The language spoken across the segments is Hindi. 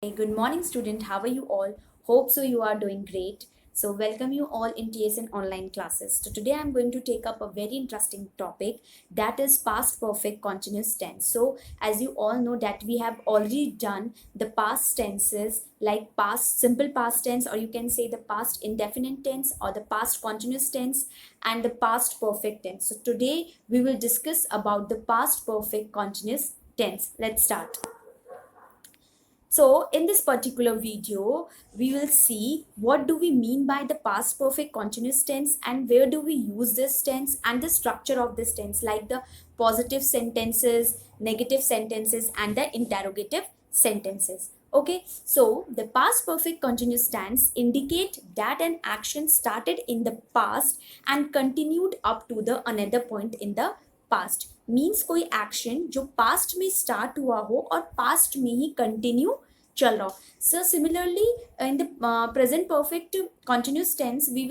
Hey, good morning, student. How are you all? Hope so you are doing great. So, welcome you all in TSN online classes. So, today I'm going to take up a very interesting topic that is past perfect continuous tense. So, as you all know that we have already done the past tenses like past simple past tense, or you can say the past indefinite tense or the past continuous tense and the past perfect tense. So, today we will discuss about the past perfect continuous tense. Let's start. So in this particular video, we will see what do we mean by the past perfect continuous tense and where do we use this tense and the structure of this tense, like the positive sentences, negative sentences and the interrogative sentences. Okay, so the past perfect continuous tense indicate that an action started in the past and continued up to the another point in the past means कोई एक्शन जो पास्ट में स्टार्ट हुआ हो और पास्ट में ही कंटिन्यू चल रहा हो. So similarly in the present perfect continuous tense we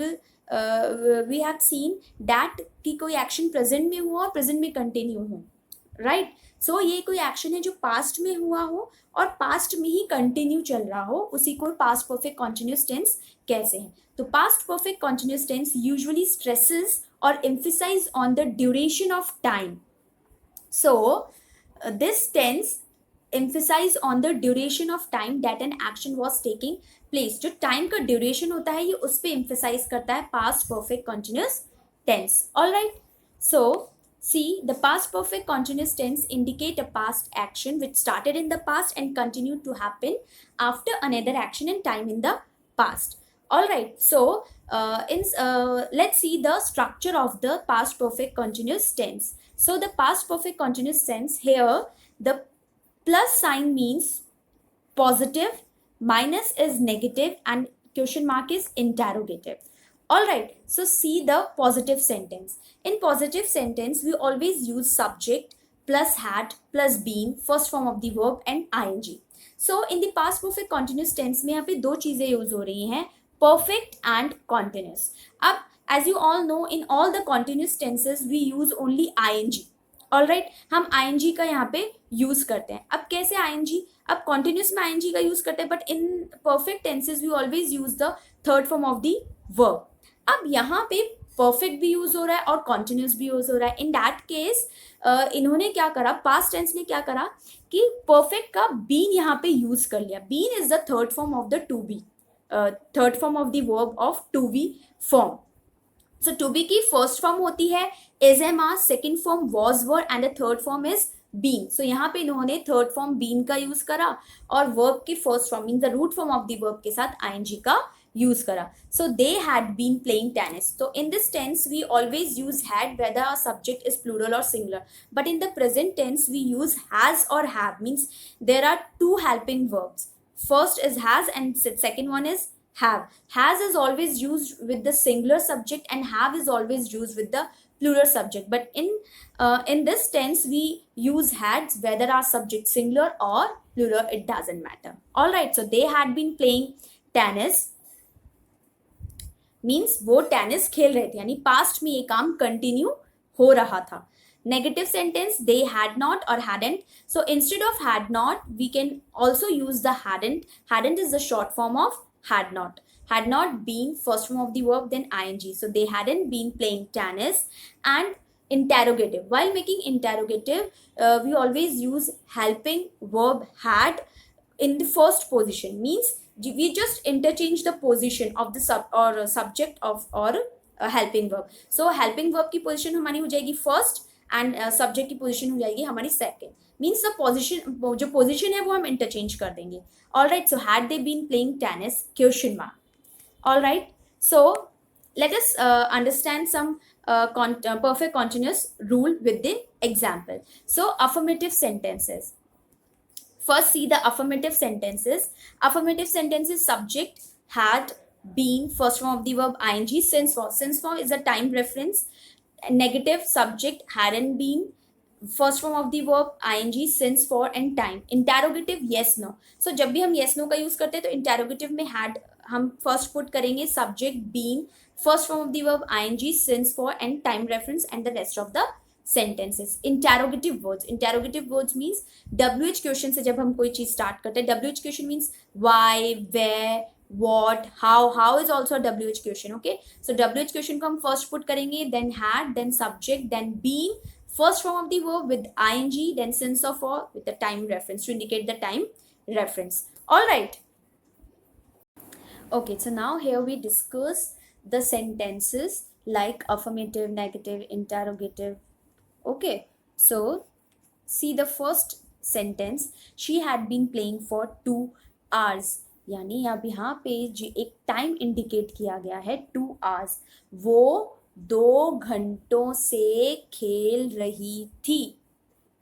have seen that कि कोई एक्शन प्रेजेंट में हुआ और प्रेजेंट में कंटिन्यू हो, राइट. सो ये कोई एक्शन है जो पास्ट में हुआ हो और पास्ट में ही कंटिन्यू चल रहा हो, उसी को पास्ट परफेक्ट कंटिन्यूस टेंस कहते हैं. तो past perfect continuous tense usually stresses or emphasize on the duration of time. So this tense emphasize on the duration of time that an action was taking place. जो time का duration होता है ये उस पे emphasize करता है past perfect continuous tense. All right. So see, the past perfect continuous tense indicate a past action which started in the past and continued to happen after another action and time in the past. All right. So let's see the structure of the past perfect continuous tense. So the past perfect continuous tense, here the plus sign means positive, minus is negative and question mark is interrogative. All right, so see the positive sentence. In positive sentence we always use subject plus had plus been, first form of the verb and ing. So in the past perfect continuous tense में यहाँ पे दो चीजें यूज हो रही हैं, perfect and continuous. अब as you all know, in all the continuous tenses we use only ing. all right, हम ing का यहाँ पे यूज करते हैं. अब कैसे ing, अब continuous में ing का यूज करते हैं, but in perfect tenses we always use the third form of the verb. अब यहाँ पे perfect भी यूज हो रहा है और continuous भी यूज हो रहा है. इन दैट केस इन्होंने क्या करा, past tense ने क्या करा कि perfect का been यहाँ पे यूज कर लिया. been is the third form of the to be, third form of the verb of to be form. So to be की फर्स्ट फॉर्म होती है is am are, second form was were and the third form is been. So यहाँ पे इन्होंने थर्ड फॉर्म बीन का यूज करा और वर्ब की first form mean the root form of the verb के साथ आईएनजी का यूज करा. So they had been playing tennis. तो in this tense we always use had whether our subject is plural और singular, but in the present tense we use has और have. Means there are two helping verbs. First is has and second one is have. Has is always used with the singular subject and have is always used with the plural subject. But in this tense we use had whether our subject singular or plural, it doesn't matter. All right. So they had been playing tennis means वो टेनिस खेल रहे थे, यानी पास्ट में ये काम कंटिन्यू हो रहा था. Negative sentence, they had not or hadn't. So instead of had not, we can also use the hadn't. Hadn't is the short form of had not. Had not been, first form of the verb, then ing. So they hadn't been playing tennis. And interrogative. While making interrogative, we always use helping verb had in the first position. Means we just interchange the position of the subject of or helping verb. So helping verb की position हमारी हो जाएगी first एंड सब्जेक्ट की पोजीशन हो जाएगी हमारी सेकंड. मीन्स द पोजीशन, जो पोजीशन है वो हम इंटरचेंज कर देंगे. All right. So had they been playing tennis, question mark. All right. So let us understand some perfect continuous rule with the example. So affirmative sentences. First see the affirmative sentences. Affirmative sentences, subject had been, first form of the verb ing, since for. Since for is a time reference. Negative, subject hadn't been, first form of the verb ing, since for and time. Interrogative, yes no. So जब भी हम yes no का यूज करते हैं तो interrogative में had हम first put करेंगे subject been, first form of the verb ing, since for and time reference and the rest of the sentences. Interrogative words means WH question से जब हम कोई चीज स्टार्ट करते हैं. WH question means why, where, what, how is also a WH question. Okay, so WH question को हम first put करेंगे, then had, then subject, then been, first form of the verb with ing, then since or for with the time reference to indicate the time reference. All right. Okay, so now here we discuss the sentences like affirmative, negative, interrogative. Okay, so see the first sentence, she had been playing for 2 hours. यानी अब यहाँ पे जो एक टाइम इंडिकेट किया गया है 2 hours, वो 2 घंटों से खेल रही थी.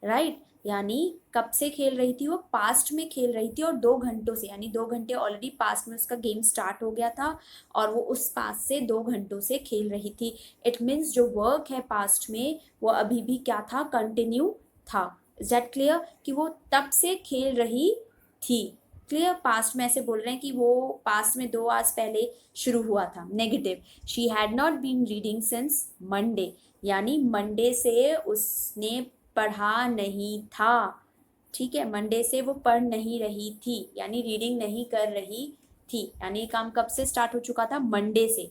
राइट, यानी कब से खेल रही थी, वो पास्ट में खेल रही थी और 2 घंटों से, यानी 2 घंटे ऑलरेडी पास्ट में उसका गेम स्टार्ट हो गया था और वो उस पास्ट से 2 घंटों से खेल रही थी. इट मीन्स जो वर्क है पास्ट में वो अभी भी क्या था, कंटिन्यू था. इज दैट क्लियर कि वो तब से खेल रही थी. क्लियर, पास्ट में ऐसे बोल रहे हैं कि वो पास्ट में 2 आवर्स पहले शुरू हुआ था. Negative, she had not been reading since Monday, यानी मंडे से उसने पढ़ा नहीं था. ठीक है, मंडे से वो पढ़ नहीं रही थी, यानी रीडिंग नहीं कर रही थी, यानी ये काम कब से स्टार्ट हो चुका था, मंडे से.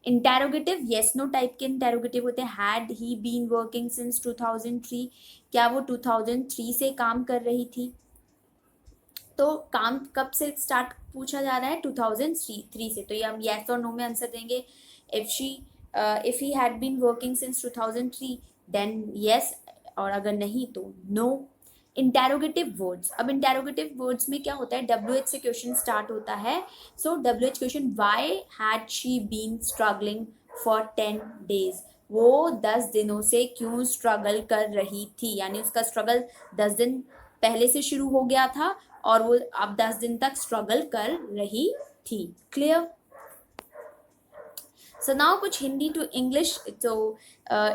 इंटेरोगेटिव, येस नो टाइप के इंटेरोगेटिव होते हैं. Had he been working since 2003, क्या वो 2003 से काम कर रही थी. तो काम कब से स्टार्ट पूछा जा रहा है, 2003 से. तो ये हम येस और नो में आंसर देंगे. If he had been working since 2003 then yes, और अगर नहीं तो नो. इंटेरोगेटिव वर्ड्स, अब इंटेरोगेटिव वर्ड्स में क्या होता है, WH से क्वेश्चन स्टार्ट होता है. So WH question, why had she been struggling for 10 days, वो 10 दिनों से क्यों स्ट्रगल कर रही थी, यानी उसका स्ट्रगल 10 दिन पहले से शुरू हो गया था और वो अब 10 दिन तक स्ट्रगल कर रही थी. क्लियर. So now कुछ Hindi to English, so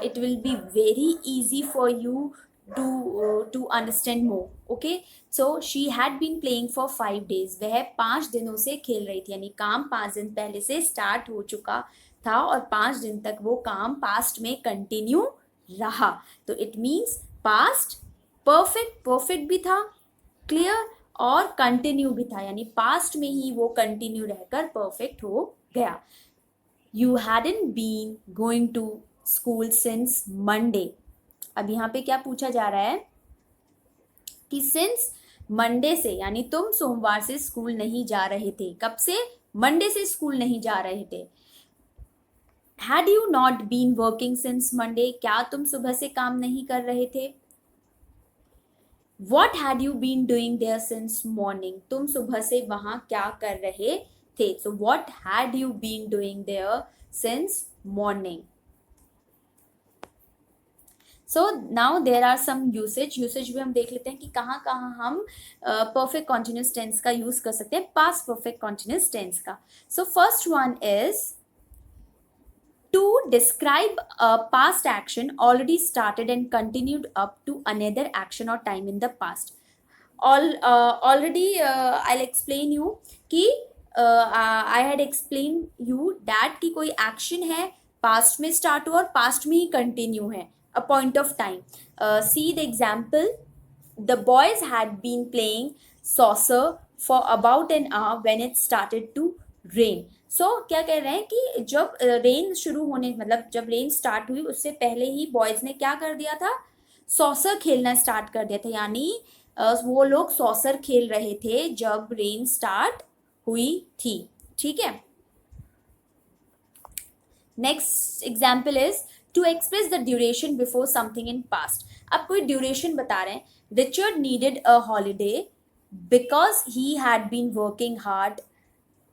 it will be very easy for you to understand more. Okay, so she had been playing for 5 days, वह 5 दिनों से खेल रही थी, यानी काम 5 दिन पहले से स्टार्ट हो चुका था और 5 दिन तक वो काम पास्ट में कंटिन्यू रहा. तो इट मीन्स पास्ट परफेक्ट भी था, क्लियर, और कंटिन्यू भी था, यानी पास्ट में ही वो कंटिन्यू रहकर परफेक्ट हो गया. You hadn't been going to school since Monday. अब यहाँ पे क्या पूछा जा रहा है कि since Monday से, यानी तुम सोमवार से स्कूल नहीं जा रहे थे. कब से, मंडे से स्कूल नहीं जा रहे थे. Had you not been working since Monday, क्या तुम सुबह से काम नहीं कर रहे थे. What had you been doing there since morning, तुम सुबह से वहां क्या कर रहे थे. So what had you been doing there since morning. So now there are some usage भी हम देख लेते हैं कि कहाँ कहाँ हम perfect continuous tense का यूज कर सकते हैं, past perfect continuous tense का. So first one is to describe a past action already started and continued up to another action or time in the past. Already I'll explain you कि I had explained you that कि कोई एक्शन है पास्ट में स्टार्ट हुआ और पास्ट में ही कंटिन्यू है, a point of time. See the example, the boys had been playing soccer for about an hour when it started to rain. So क्या कह रहे हैं कि जब रेन शुरू होने, मतलब जब रेन स्टार्ट हुई उससे पहले ही बॉयज ने क्या कर दिया था, सॉसर खेलना स्टार्ट कर दिया था, यानी वो लोग सॉसर खेल रहे थे जब रेन स्टार्ट हुई थी. ठीक है. Next example is to express the duration before something in past. अब कोई ड्यूरेशन बता रहे हैं. Richard needed a holiday because he had been working hard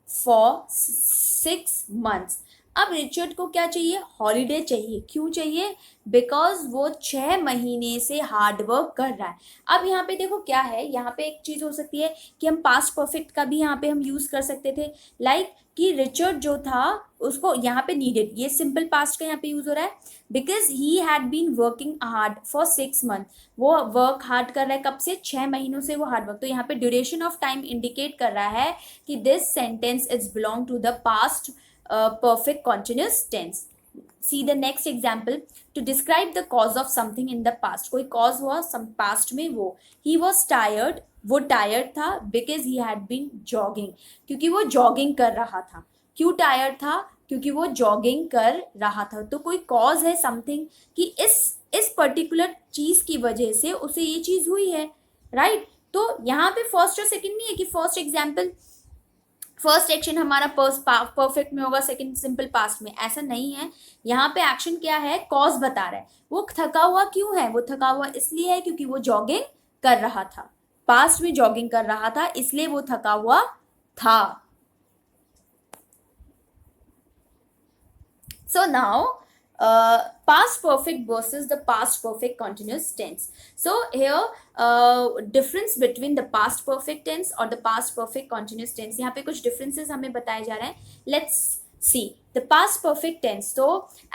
for 6 months. अब रिचर्ड को क्या चाहिए, हॉलीडे चाहिए. क्यों चाहिए, बिकॉज वो 6 महीने से हार्ड वर्क कर रहा है. अब यहाँ पे देखो क्या है, यहाँ पे एक चीज हो सकती है कि हम पास्ट परफेक्ट का भी यहाँ पे हम यूज कर सकते थे. लाइक कि रिचर्ड जो था उसको यहाँ पे नीडेड, ये सिंपल पास्ट का यहाँ पे यूज हो रहा है. Because he had been working hard for 6 months, वो वर्क हार्ड कर रहा है, कब से, 6 महीनों से वो हार्ड वर्क. तो यहाँ पे ड्यूरेशन ऑफ टाइम इंडिकेट कर रहा है कि this sentence is belong to the past perfect continuous tense. See the next example, to describe the cause of something in the past, कोई कॉज हुआ पास्ट में, वो ही वॉज टायर्ड, वो टायर्ड था, because he had been jogging, क्योंकि वो जॉगिंग कर रहा था। क्यों टायर्ड था? क्योंकि वो जॉगिंग कर रहा था। तो कोई कॉज है समथिंग कि इस पर्टिकुलर चीज की वजह से उसे ये चीज हुई है, राइट? तो यहाँ पे फर्स्ट और सेकंड नहीं है कि फर्स्ट एग्जाम्पल, फर्स्ट एक्शन हमारा परफेक्ट में होगा, सेकंड सिंपल पास्ट में, ऐसा नहीं है। यहाँ पे एक्शन क्या है? कॉज बता रहा है। वो थका हुआ क्यों है? वो थका हुआ इसलिए है क्योंकि वो जॉगिंग कर रहा था, पास्ट में जॉगिंग कर रहा था, इसलिए वो थका हुआ था। So now, past perfect versus the past perfect continuous tense. So here, difference between the past perfect tense और the past perfect continuous tense, यहाँ पे कुछ differences हमें बताए जा रहे हैं. Let's see the past perfect tense. So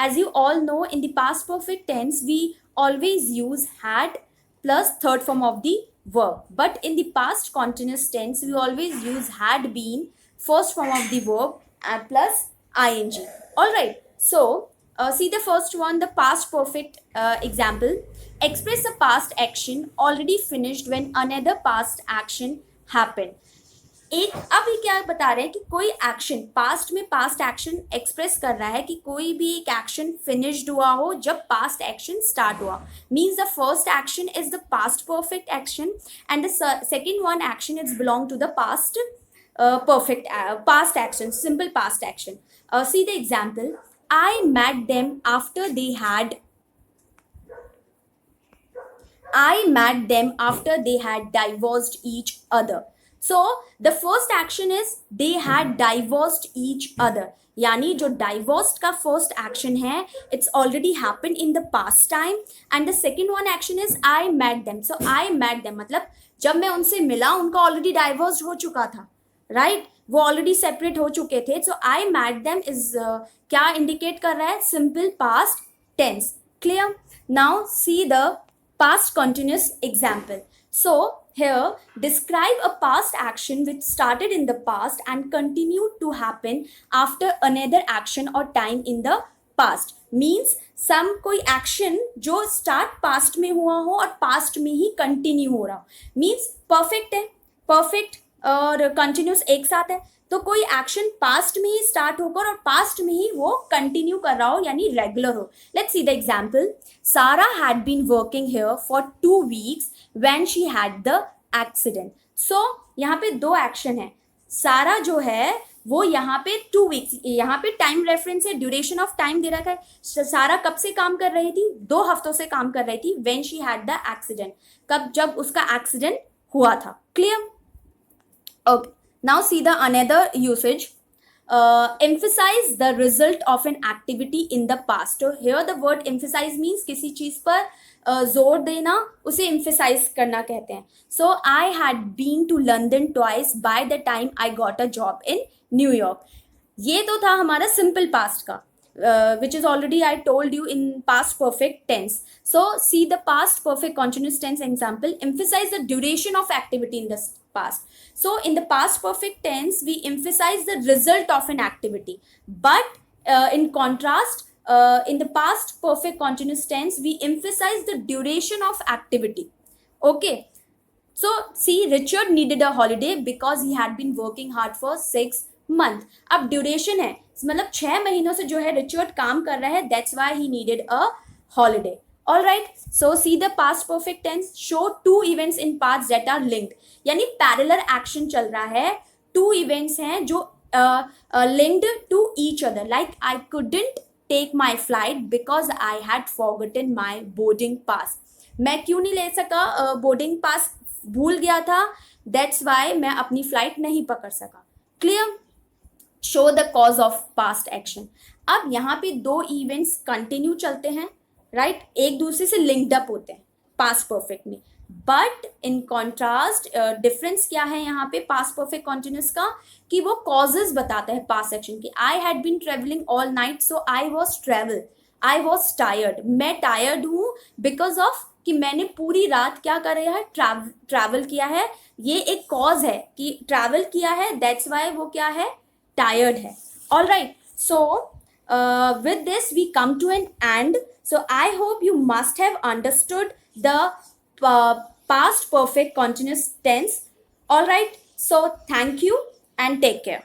as you all know, in the past perfect tense we always use had plus third form of the verb, but in the past continuous tense we always use had been first form of the verb and plus ing. All right. So, see the first one, the past perfect example. Express a past action already finished when another past action happened. एक अब ये क्या बता रहे हैं कि कोई एक्शन पास्ट में पास्ट एक्शन एक्सप्रेस कर रहा है कि कोई भी एक एक्शन फिनिश्ड हुआ हो जब पास्ट एक्शन स्टार्ट हुआ, means the first action is the past perfect action and the second one action is belong to the past perfect past action, simple past action. See the example. I met them after they had divorced each other. So the first action is they had divorced each other, यानी जो divorced का first action है it's already happened in the past time and the second one action is I met them. So I met them मतलब जब मैं उनसे मिला उनका already divorced हो चुका था, राइट? वो ऑलरेडी सेपरेट हो चुके थे. So I met them is क्या इंडिकेट कर रहा है? Simple past tense. Clear? Now see the past continuous example. So here describe a past action which started in the past and continued to happen after another action or time in the past. means some कोई एक्शन जो स्टार्ट पास्ट में हुआ हो और पास्ट में ही कंटिन्यू हो रहा हो, मीन्स परफेक्ट है, परफेक्ट और कंटिन्यूस एक साथ है. तो कोई एक्शन पास्ट में ही स्टार्ट होकर और पास्ट में ही वो कंटिन्यू कर रहा हो, यानी रेगुलर हो. Let's see the example. Sara had been working here for 2 weeks when she had the accident. So यहाँ पे दो एक्शन है. सारा जो है वो यहाँ पे 2 weeks, यहाँ पे टाइम रेफरेंस है, ड्यूरेशन ऑफ टाइम दे रखा है. सारा कब से काम कर रही थी? 2 हफ्तों से काम कर रही थी. When she had the accident, कब? जब उसका एक्सीडेंट हुआ था. Clear? Okay, now see the another usage. Emphasize the result of an activity in the past. So here the word emphasize means किसी चीज पर जोर देना, उसे emphasize करना कहते हैं. So I had been to London twice by the time I got a job in New York. ये तो था हमारा simple past का, which is already I told you in past perfect tense. So see the past perfect continuous tense example. Emphasize the duration of activity in the past. So in the past perfect tense we emphasize the result of an activity, but in contrast in the past perfect continuous tense we emphasize the duration of activity. Okay, so see Richard needed a holiday because he had been working hard for 6 months. अब ड्यूरेशन है, मतलब 6 महीनों से जो है रिचर्ड काम कर रहा है, that's why he needed a holiday. All right, so see the past perfect tense. Show 2 events in past that are linked, यानी पैरेलल एक्शन चल रहा है, 2 events हैं जो linked to each other. Like I couldn't take my flight because I had forgotten my boarding pass. मैं क्यों नहीं ले सका? बोर्डिंग पास भूल गया था, that's why मैं अपनी फ्लाइट नहीं पकड़ सका. Clear? Show the cause of past action. अब यहाँ पे 2 इवेंट्स कंटिन्यू चलते हैं, राइट? एक दूसरे से लिंक्ड अप होते हैं पास्ट परफेक्ट में, बट इन कॉन्ट्रास्ट डिफरेंस क्या है यहाँ पे पास्ट परफेक्ट कॉन्टिन्यूस का, कि वो कॉजेज बताता है पास्ट एक्शन की. I had been travelling all night so I was tired. मैं टायर्ड हूँ बिकॉज ऑफ कि मैंने पूरी रात क्या कर रहा है? ट्रैवल किया है. ये एक कॉज है कि ट्रैवल किया है, दैट्स वाई वो क्या है? टायर्ड है. All right. So with this we come to an end. So I hope you must have understood the past perfect continuous tense. All right, so thank you and take care.